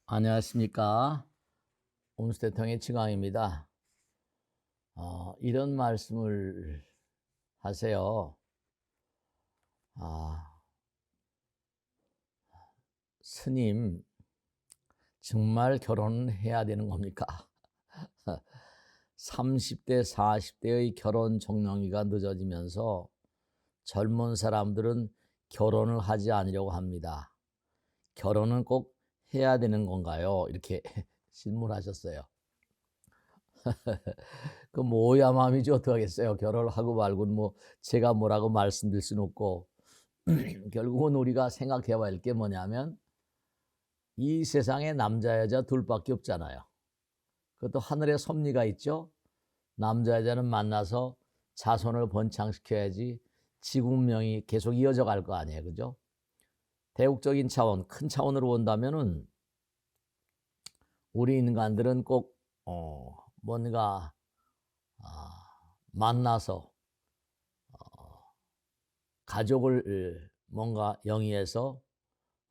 안녕하십니까. 온수대통의 지광입니다. 이런 말씀을 하세요. 아, 스님, 정말 결혼은 해야 되는 겁니까? 30대, 40대의 결혼 종령기가 늦어지면서 젊은 사람들은 결혼을 하지 않으려고 합니다. 결혼은 꼭 해야 되는 건가요? 이렇게 질문하셨어요. 그 뭐야 마음이지 어떡하겠어요. 결혼을 하고 말고는 뭐 제가 뭐라고 말씀드릴 수는 없고 결국은 우리가 생각해 봐야 할 게 뭐냐면 이 세상에 남자 여자 둘밖에 없잖아요. 그것도 하늘에 섭리가 있죠. 남자 여자는 만나서 자손을 번창시켜야지 지구 문명이 계속 이어져 갈 거 아니에요. 그죠? 대국적인 차원, 큰 차원으로 본다면은 우리 인간들은 꼭 뭔가 만나서 가족을 뭔가 영위해서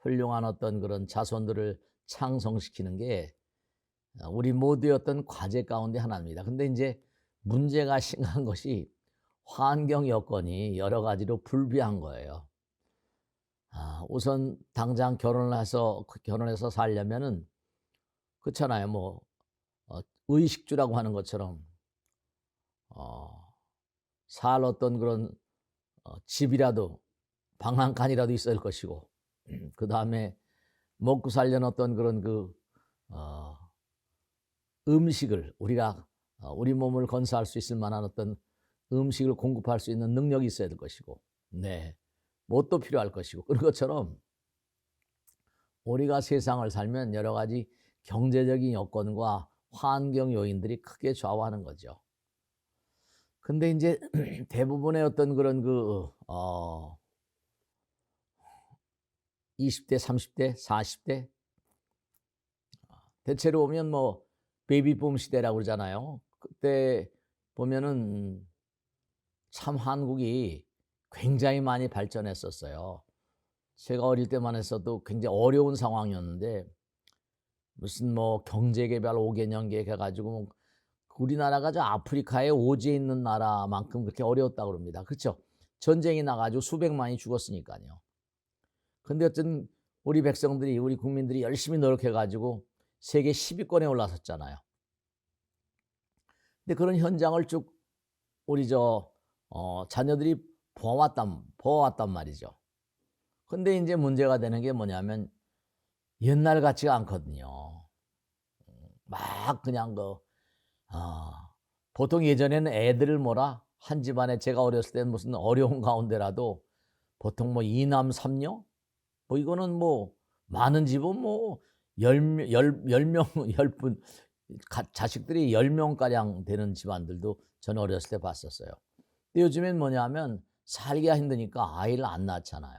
훌륭한 어떤 그런 자손들을 창성시키는 게 우리 모두의 어떤 과제 가운데 하나입니다. 근데 이제 문제가 심각한 것이 환경 여건이 여러 가지로 불비한 거예요. 우선 당장 결혼해서 살려면은 그렇잖아요. 뭐 의식주라고 하는 것처럼 어, 살 어떤 그런 집이라도 방 한 칸이라도 있어야 할 것이고 그 다음에 먹고 살려는 어떤 그런 어, 음식을 우리가 우리 몸을 건사할 수 있을 만한 어떤 음식을 공급할 수 있는 능력이 있어야 될 것이고, 네, 뭣도 필요할 것이고, 그런 것처럼 우리가 세상을 살면 여러 가지 경제적인 여건과 환경 요인들이 크게 좌우하는 거죠. 근데 이제 대부분의 어떤 그런 20대, 30대, 40대 대체로 보면 뭐 베이비붐 시대라고 그러잖아요. 그때 보면은 참 한국이 굉장히 많이 발전했었어요. 제가 어릴 때만 해서도 굉장히 어려운 상황이었는데 무슨 뭐 경제개발 5개년 계획 해가지고 우리나라가 저 아프리카에 오지에 있는 나라만큼 그렇게 어려웠다고 그럽니다. 그렇죠? 전쟁이 나가지고 수백만이 죽었으니까요. 근데 어쨌든 우리 백성들이 우리 국민들이 열심히 노력해가지고 세계 10위권에 올라섰잖아요. 근데 그런 현장을 쭉 우리 자녀들이 보아왔단 말이죠. 근데 이제 문제가 되는 게 뭐냐면 옛날 같지가 않거든요. 막 그냥 보통 예전에는 애들을 한 집안에 제가 어렸을 때는 무슨 어려운 가운데라도 보통 뭐 이남 삼녀 뭐 이거는 뭐 많은 집은 뭐 열명 열분 자식들이 10명가량 되는 집안들도 저는 어렸을 때 봤었어요. 근데 요즘엔 뭐냐면 살기가 힘드니까 아이를 안 낳잖아요.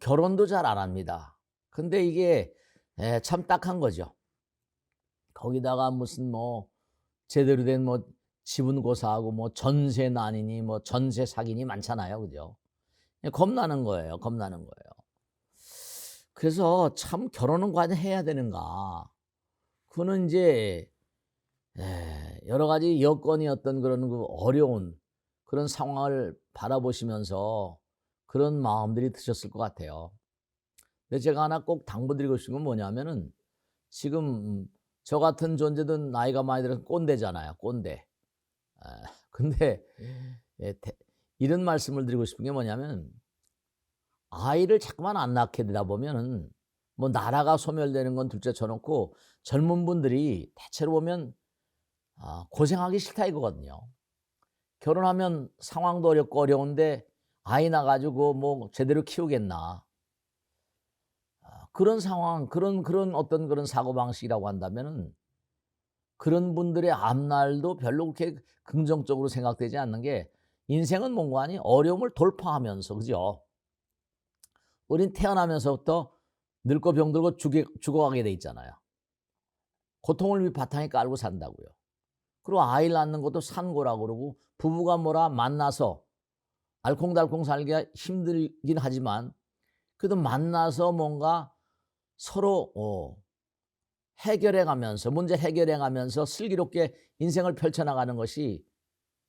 결혼도 잘 안 합니다. 근데 이게 참 딱한 거죠. 거기다가 무슨 뭐 제대로 된 뭐 지분 고사하고 뭐 전세 난이니 뭐 전세 사기니 많잖아요. 그죠? 겁나는 거예요. 겁나는 거예요. 그래서 참 결혼은 과연 해야 되는가? 그거는 이제 여러 가지 여건이 어떤 그런 어려운 그런 상황을 바라보시면서 그런 마음들이 드셨을 것 같아요. 근데 제가 하나 꼭 당부드리고 싶은 건 뭐냐면은 지금 저 같은 존재든 나이가 많이 들어서 꼰대잖아요. 꼰대. 근데 예, 이런 말씀을 드리고 싶은 게 뭐냐면 아이를 자꾸만 안 낳게 되다 보면은 뭐 나라가 소멸되는 건 둘째 쳐놓고 젊은 분들이 대체로 보면 고생하기 싫다 이거거든요. 결혼하면 상황도 어렵고 어려운데 아이 낳아가지고 뭐 제대로 키우겠나. 그런 상황, 그런 어떤 그런 사고방식이라고 한다면은 그런 분들의 앞날도 별로 그렇게 긍정적으로 생각되지 않는 게 인생은 뭔가 아니 어려움을 돌파하면서, 그죠? 우린 태어나면서부터 늙고 병들고 죽어가게 돼 있잖아요. 고통을 바탕에 깔고 산다고요. 그리고 아이를 낳는 것도 산고라고 그러고 부부가 만나서 알콩달콩 살기가 힘들긴 하지만 그래도 만나서 뭔가 서로 해결해 가면서 문제 해결해 가면서 슬기롭게 인생을 펼쳐나가는 것이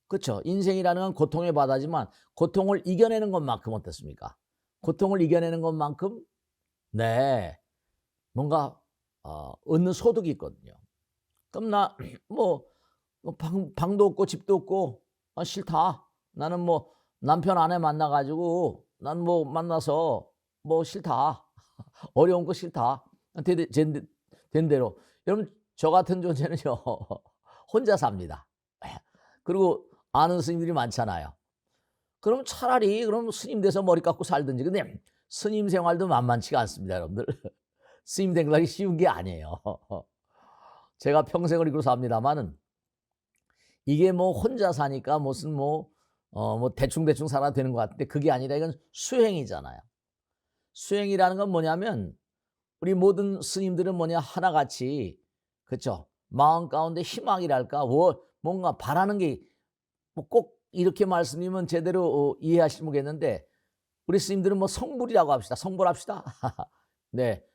그렇죠. 인생이라는 건 고통의 바다지만 고통을 이겨내는 것만큼 어떻습니까? 고통을 이겨내는 것만큼 네 뭔가 얻는 소득이 있거든요. 그럼 나 뭐 방도 없고 집도 없고 싫다. 나는 뭐 남편 아내 만나 가지고 난 뭐 만나서 뭐 싫다. 어려운 거 싫다. 된 대로. 여러분 저 같은 존재는요. 혼자 삽니다. 그리고 아는 스님들이 많잖아요. 그럼 차라리 그럼 스님 돼서 머리 깎고 살든지. 근데 스님 생활도 만만치가 않습니다, 여러분들. 스님 되기 쉬운 게 아니에요. 제가 평생을 이루고 삽니다마는 이게 뭐 혼자 사니까 무슨 뭐 대충 살아야 되는 것 같은데 그게 아니라 이건 수행이잖아요. 수행이라는 건 뭐냐면 우리 모든 스님들은 뭐냐 하나같이 그렇죠. 마음 가운데 희망이랄까 뭔가 바라는 게 뭐 꼭 이렇게 말씀이면 제대로 이해하시면 모르겠는데 우리 스님들은 뭐 성불이라고 합시다. 성불합시다. 네.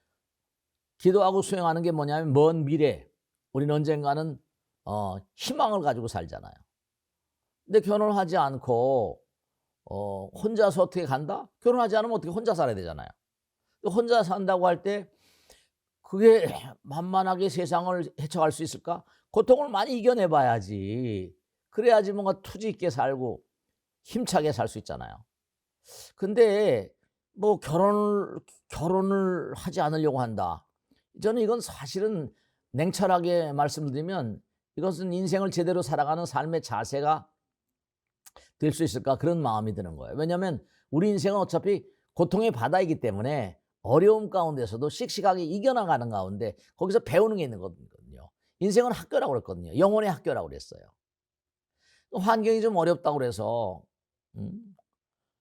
기도하고 수행하는 게 뭐냐면 먼 미래 우리는 언젠가는 희망을 가지고 살잖아요. 근데 결혼을 하지 않고 혼자서 어떻게 간다? 결혼하지 않으면 어떻게 혼자 살아야 되잖아요. 혼자 산다고 할 때 그게 만만하게 세상을 헤쳐갈 수 있을까? 고통을 많이 이겨내 봐야지. 그래야지 뭔가 투지 있게 살고 힘차게 살 수 있잖아요. 근데 뭐 결혼을 하지 않으려고 한다. 저는 이건 사실은 냉철하게 말씀드리면 이것은 인생을 제대로 살아가는 삶의 자세가 될 수 있을까 그런 마음이 드는 거예요. 왜냐하면 우리 인생은 어차피 고통의 바다이기 때문에 어려움 가운데서도 씩씩하게 이겨나가는 가운데 거기서 배우는 게 있는 거거든요. 인생은 학교라고 그랬거든요. 영혼의 학교라고 그랬어요. 환경이 좀 어렵다고 그래서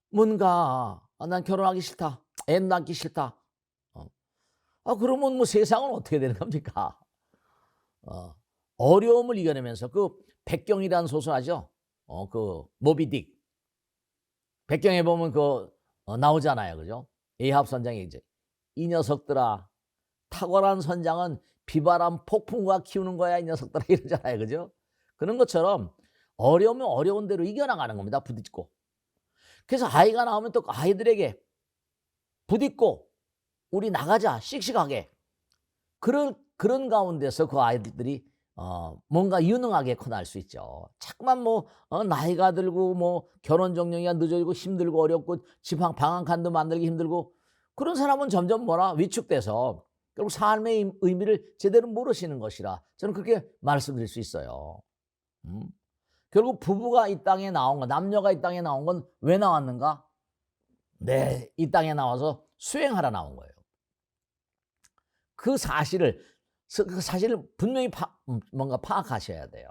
뭔가 난 결혼하기 싫다. 애 낳기 싫다. 그러면 뭐 세상은 어떻게 되는 겁니까? 어려움을 이겨내면서 그 백경이라는 소설 아죠? 그 모비딕. 백경에 보면 나오잖아요. 그죠? 에합 선장이 이제 이 녀석들아 탁월한 선장은 비바람 폭풍과 키우는 거야 이 녀석들아 이러잖아요. 그죠? 그런 것처럼 어려우면 어려운 대로 이겨나가는 겁니다. 부딪고. 그래서 아이가 나오면 또 아이들에게 부딪고 우리 나가자 씩씩하게 그런 가운데서 그 아이들이 뭔가 유능하게 커날 수 있죠. 자꾸만 뭐 나이가 들고 뭐 결혼 정령이가 늦어지고 힘들고 어렵고 방 한 칸도 만들기 힘들고 그런 사람은 점점 위축돼서 결국 삶의 의미를 제대로 모르시는 것이라 저는 그렇게 말씀드릴 수 있어요. 결국 부부가 이 땅에 나온 건 남녀가 이 땅에 나온 건 왜 나왔는가? 네, 이 땅에 나와서 수행하러 나온 거예요. 그 사실을 분명히 뭔가 파악하셔야 돼요.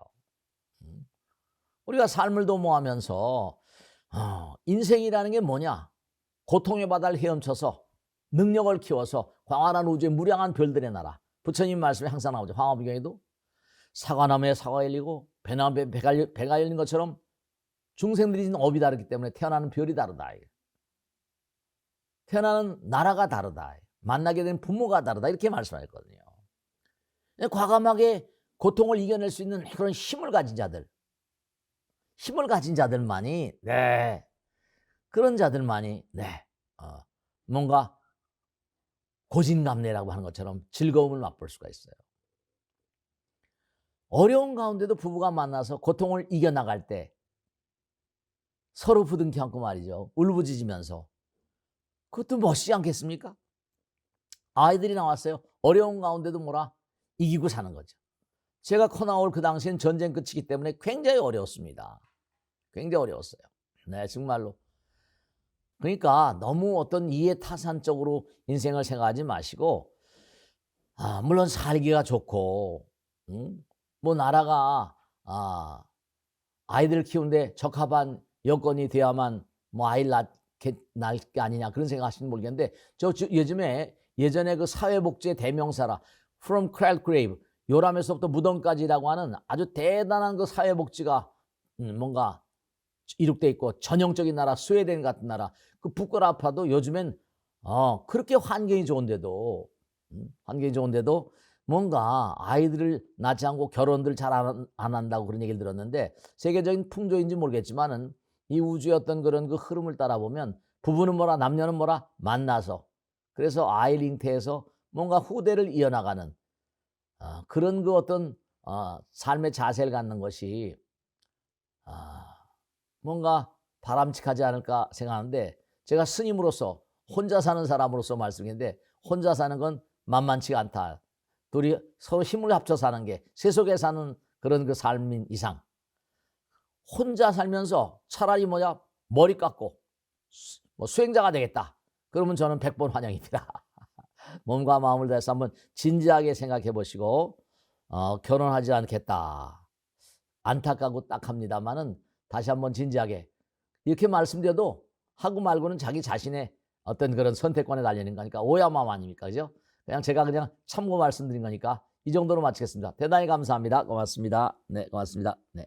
우리가 삶을 도모하면서 인생이라는 게 뭐냐? 고통의 바다를 헤엄쳐서 능력을 키워서 광활한 우주의 무량한 별들의 나라. 부처님 말씀에 항상 나오죠. 황화부경에도 사과나무에 사과가 열리고 배나무에 배가 열린 것처럼 중생들이 지는 업이 다르기 때문에 태어나는 별이 다르다. 태어나는 나라가 다르다. 만나게 된 부모가 다르다. 이렇게 말씀하셨거든요. 과감하게 고통을 이겨낼 수 있는 그런 힘을 가진 자들만이 그런 자들만이 뭔가 고진감래라고 하는 것처럼 즐거움을 맛볼 수가 있어요. 어려운 가운데도 부부가 만나서 고통을 이겨나갈 때 서로 부둥켜 안고 말이죠. 울부짖으면서 그것도 멋지지 않겠습니까? 아이들이 나왔어요. 어려운 가운데도 이기고 사는 거죠. 제가 커 나올 그 당시엔 전쟁 끝이기 때문에 굉장히 어려웠습니다. 굉장히 어려웠어요. 네, 정말로. 그러니까 너무 어떤 이해타산적으로 인생을 생각하지 마시고 물론 살기가 좋고 뭐 나라가 아이들 키우는데 적합한 여건이 돼야만 뭐 아이를 낳을 게 아니냐 그런 생각하시는 모르겠는데 예전에 그 사회복지의 대명사라 From Cradle Grave 요람에서부터 무덤까지라고 하는 아주 대단한 그 사회복지가 뭔가 이룩돼 있고 전형적인 나라 스웨덴 같은 나라 그 부끄러워도 요즘엔 그렇게 환경이 좋은데도 환경이 좋은데도 뭔가 아이들을 낳지 않고 결혼들 잘 안 한다고 그런 얘기를 들었는데, 세계적인 풍조인지 모르겠지만은 이 우주의 어떤 그런 그 흐름을 따라 보면 부부는 뭐라 남녀는 뭐라 만나서, 그래서 아이를 잉태해서 뭔가 후대를 이어나가는 그런 그 어떤 삶의 자세를 갖는 것이 뭔가 바람직하지 않을까 생각하는데, 제가 스님으로서 혼자 사는 사람으로서 말씀인데, 혼자 사는 건 만만치가 않다. 둘이 서로 힘을 합쳐 사는 게 세속에 사는 그런 그 삶인 이상, 혼자 살면서 차라리 뭐냐 머리 깎고 뭐 수행자가 되겠다, 그러면 저는 100번 환영입니다. 몸과 마음을 다해서 한번 진지하게 생각해 보시고 결혼하지 않겠다, 안타깝고 딱합니다만은 다시 한번 진지하게 이렇게 말씀드려도 하고 말고는 자기 자신의 어떤 그런 선택권에 달리는 거니까 오야마음 아닙니까? 그죠? 제가 그냥 참고 말씀드린 거니까 이 정도로 마치겠습니다. 대단히 감사합니다. 고맙습니다. 네, 고맙습니다. 네.